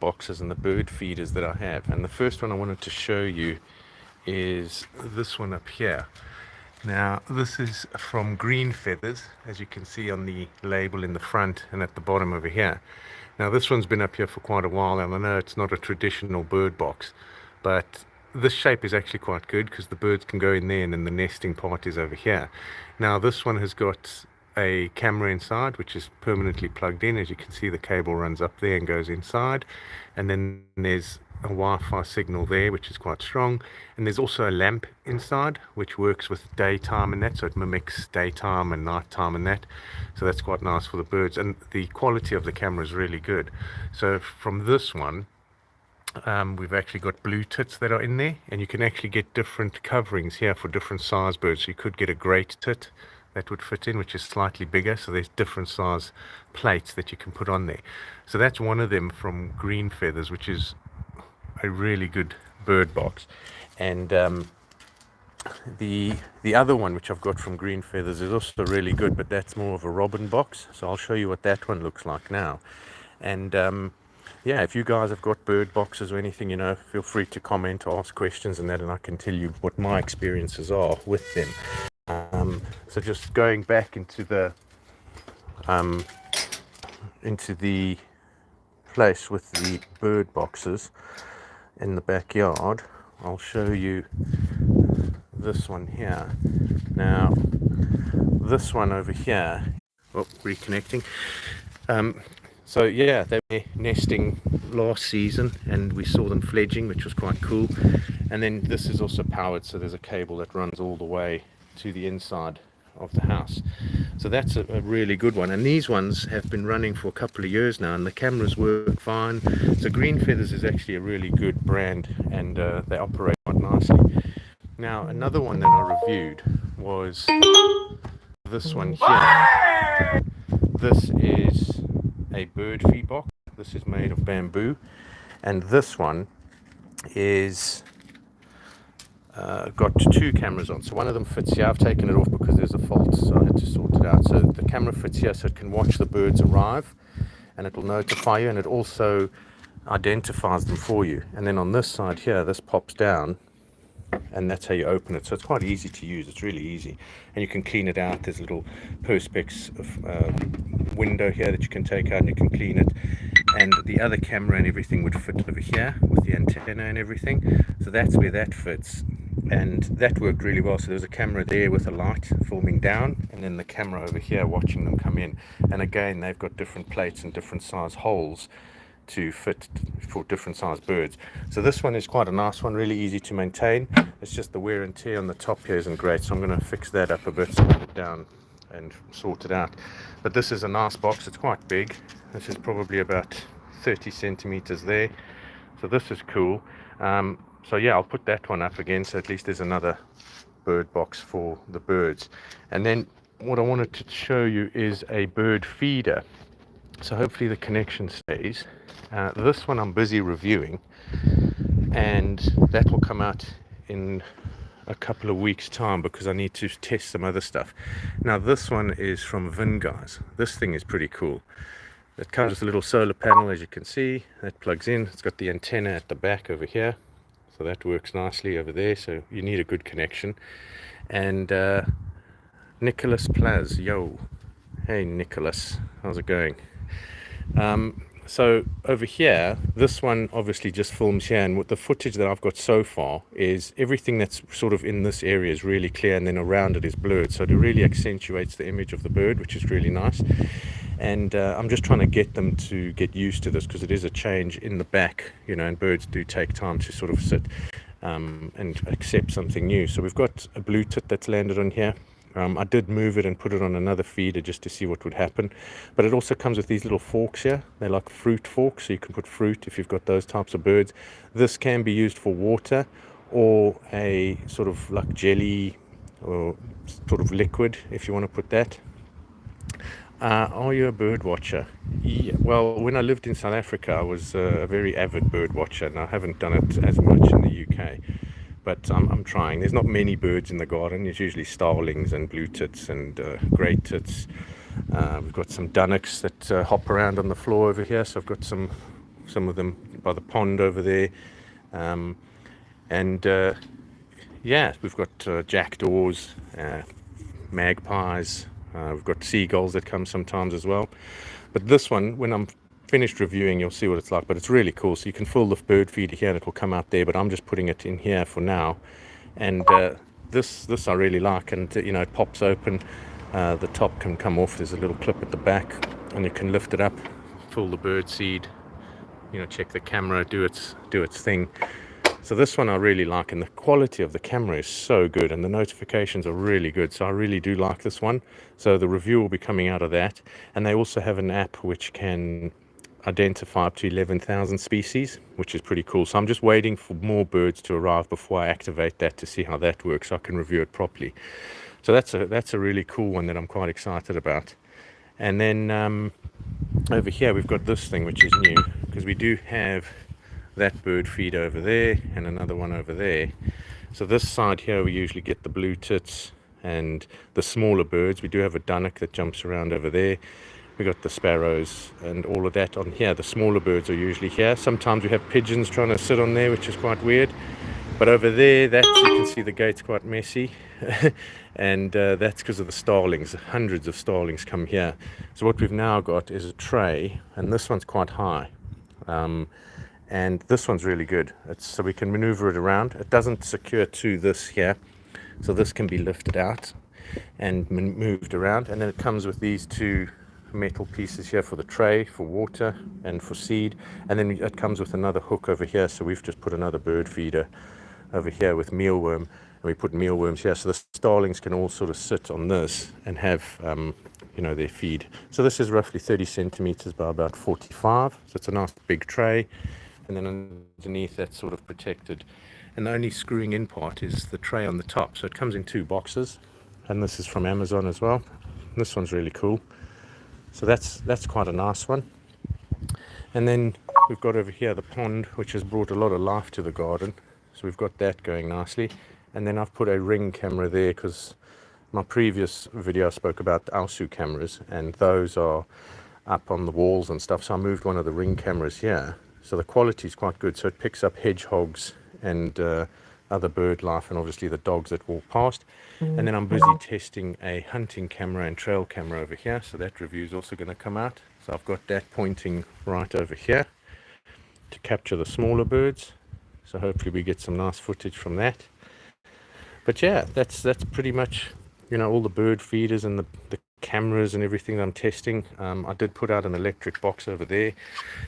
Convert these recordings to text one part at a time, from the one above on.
boxes and the bird feeders that I have. And the first one I wanted to show you is this one up here. Now this is from Green Feathers, as you can see on the label in the front and at the bottom over here. Now this one's been up here for quite a while, and I know it's not a traditional bird box, but this shape is actually quite good because the birds can go in there and then the nesting part is over here. Now this one has got a camera inside which is permanently plugged in. As you can see, the cable runs up there and goes inside, and then there's a Wi-Fi signal there which is quite strong, and there's also a lamp inside which works with daytime and that, so it mimics daytime and nighttime and that, so that's quite nice for the birds. And the quality of the camera is really good. So from this one, we've actually got blue tits that are in there, and you can actually get different coverings here for different size birds. So you could get a great tit that would fit in, which is slightly bigger, so there's different size plates that you can put on there. So that's one of them from Green Feathers, which is a really good bird box. And the other one which I've got from Green Feathers is also really good, but that's more of a robin box, so I'll show you what that one looks like now. And yeah, if you guys have got bird boxes or anything, you know, feel free to comment or ask questions and that, and I can tell you what my experiences are with them. So just going back into the place with the bird boxes in the backyard, I'll show you this one here. Now this one over here, oh, reconnecting. So yeah, they were nesting last season and we saw them fledging, which was quite cool. And then this is also powered, so there's a cable that runs all the way to the inside of the house. So that's a really good one, and these ones have been running for a couple of years now and the cameras work fine. So Green Feathers is actually a really good brand, and they operate quite nicely. Now another one that I reviewed was this one here. This is a bird feed box. This is made of bamboo, and this one is got two cameras on. So one of them fits here. I've taken it off because there's a fault, so I had to sort it out. So the camera fits here, so it can watch the birds arrive and it will notify you, and it also identifies them for you. And then on this side here, this pops down and that's how you open it. So it's quite easy to use. It's really easy, and you can clean it out. There's a little perspex window here that you can take out and you can clean it. And the other camera and everything would fit over here with the antenna and everything. So that's where that fits, and that worked really well. So there's a camera there with a light filming down, and then the camera over here watching them come in. And again, they've got different plates and different size holes to fit for different size birds. So this one is quite a nice one, really easy to maintain. It's just the wear and tear on the top here isn't great, so I'm going to fix that up a bit, put it down and sort it out. But this is a nice box. It's quite big. This is probably about 30 centimeters there, so this is cool. So yeah, I'll put that one up again, so at least there's another bird box for the birds. And then what I wanted to show you is a bird feeder, so hopefully the connection stays. This one I'm busy reviewing, and that will come out in a couple of weeks time because I need to test some other stuff. Now this one is from Vin, guys. This thing is pretty cool. It comes with a little solar panel, as you can see, that plugs in. It's got the antenna at the back over here, so that works nicely over there, so you need a good connection. And Nicholas Plaz, yo, hey Nicholas, how's it going? So over here, this one obviously just films here, and with the footage that I've got so far is everything that's sort of in this area is really clear, and then around it is blurred, so it really accentuates the image of the bird, which is really nice. And I'm just trying to get them to get used to this because it is a change in the back, you know, and birds do take time to sort of sit and accept something new. So we've got a blue tit that's landed on here. I did move it and put it on another feeder just to see what would happen, but it also comes with these little forks here. They're like fruit forks, so you can put fruit if you've got those types of birds. This can be used for water or a sort of like jelly or sort of liquid if you want to put that. Are you a bird watcher? Yeah, well, when I lived in South Africa, I was a very avid bird watcher, and I haven't done it as much in the UK. But I'm trying. There's not many birds in the garden. There's usually starlings and blue tits and grey tits. We've got some dunnocks that hop around on the floor over here. So I've got some of them by the pond over there. And yeah, we've got jackdaws, magpies, we've got seagulls that come sometimes as well. But this one, when I'm finished reviewing, you'll see what it's like. But it's really cool. So you can fill the bird feeder here and it will come out there, but I'm just putting it in here for now. And this I really like, and you know, it pops open, the top can come off, there's a little clip at the back, and you can lift it up, fill the bird seed, you know, check the camera, do its thing. So this one I really like, and the quality of the camera is so good, and the notifications are really good, so I really do like this one. So the review will be coming out of that. And they also have an app which can identify up to 11,000 species, which is pretty cool. So I'm just waiting for more birds to arrive before I activate that to see how that works, so I can review it properly. So that's a really cool one that I'm quite excited about. And then over here we've got this thing which is new, because we do have that bird feeder over there and another one over there. So this side here we usually get the blue tits and the smaller birds. We do have a dunnock that jumps around over there. We got the sparrows and all of that on here. The smaller birds are usually here. Sometimes we have pigeons trying to sit on there, which is quite weird. But over there, you can see the gate's quite messy. And that's because of the starlings. Hundreds of starlings come here. So what we've now got is a tray, and this one's quite high. And this one's really good. So we can maneuver it around. It doesn't secure to this here. So this can be lifted out and moved around. And then it comes with these two metal pieces here for the tray, for water and for seed. And then it comes with another hook over here. So we've just put another bird feeder over here with mealworm, and we put mealworms here. So the starlings can all sort of sit on this and have, you know, their feed. So this is roughly 30 centimeters by about 45. So it's a nice big tray. And then underneath that's sort of protected. And the only screwing in part is the tray on the top. So it comes in 2 boxes. And this is from Amazon as well. This one's really cool. So that's quite a nice one. And then we've got over here the pond, which has brought a lot of life to the garden. So we've got that going nicely. And then I've put a ring camera there because my previous video I spoke about the Ausu cameras, and those are up on the walls and stuff. So I moved one of the ring cameras here. So the quality is quite good. So it picks up hedgehogs and other bird life, and obviously the dogs that walk past. And then I'm busy testing a hunting camera and trail camera over here. So that review is also going to come out. So I've got that pointing right over here to capture the smaller birds. So hopefully we get some nice footage from that. But yeah, that's pretty much, you know, all the bird feeders and the cameras and everything that I'm testing. I did put out an electric box over there,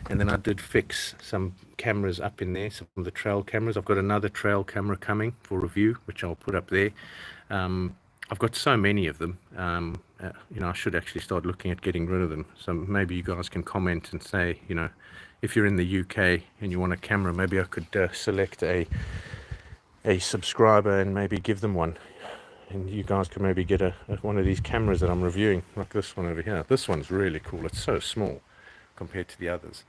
and then I did fix some cameras up in there, some of the trail cameras. I've got another trail camera coming for review, which I'll put up there. I've got so many of them. You know, I should actually start looking at getting rid of them. So maybe you guys can comment and say, you know, if you're in the UK and you want a camera, maybe I could select a subscriber and maybe give them one. And you guys can maybe get one of these cameras that I'm reviewing, like this one over here. This one's really cool. It's so small compared to the others.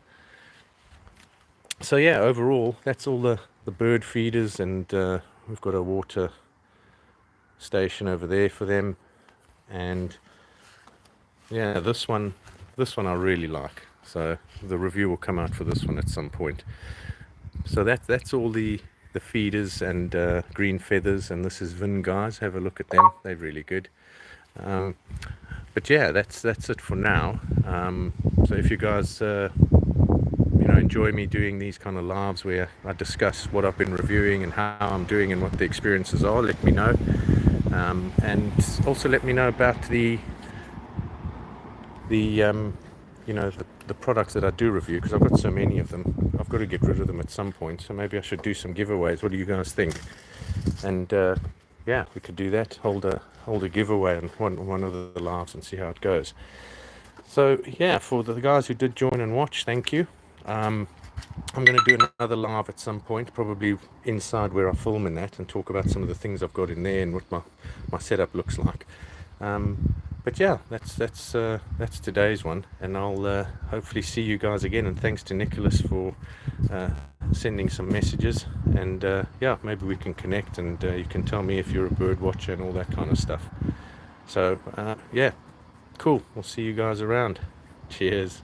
So yeah, overall, that's all the bird feeders, and we've got a water station over there for them. And yeah, this one I really like. So the review will come out for this one at some point. So that's all the feeders and green feathers, and this is Vin, guys. Have a look at them, they're really good. But yeah, that's it for now. So if you guys you know, enjoy me doing these kind of lives where I discuss what I've been reviewing and how I'm doing and what the experiences are, let me know. And also let me know about the you know, the products that I do review, because I've got so many of them. I've got to get rid of them at some point, so maybe I should do some giveaways. What do you guys think? And yeah, we could do that, hold a giveaway on one of the lives and see how it goes. So yeah, for the guys who did join and watch, thank you. I'm going to do another live at some point, probably inside where I film in that, and talk about some of the things I've got in there and what my setup looks like. But yeah, that's today's one, and I'll hopefully see you guys again. And thanks to Nicholas for sending some messages, and yeah, maybe we can connect, and you can tell me if you're a bird watcher and all that kind of stuff. So yeah, cool. We'll see you guys around. Cheers.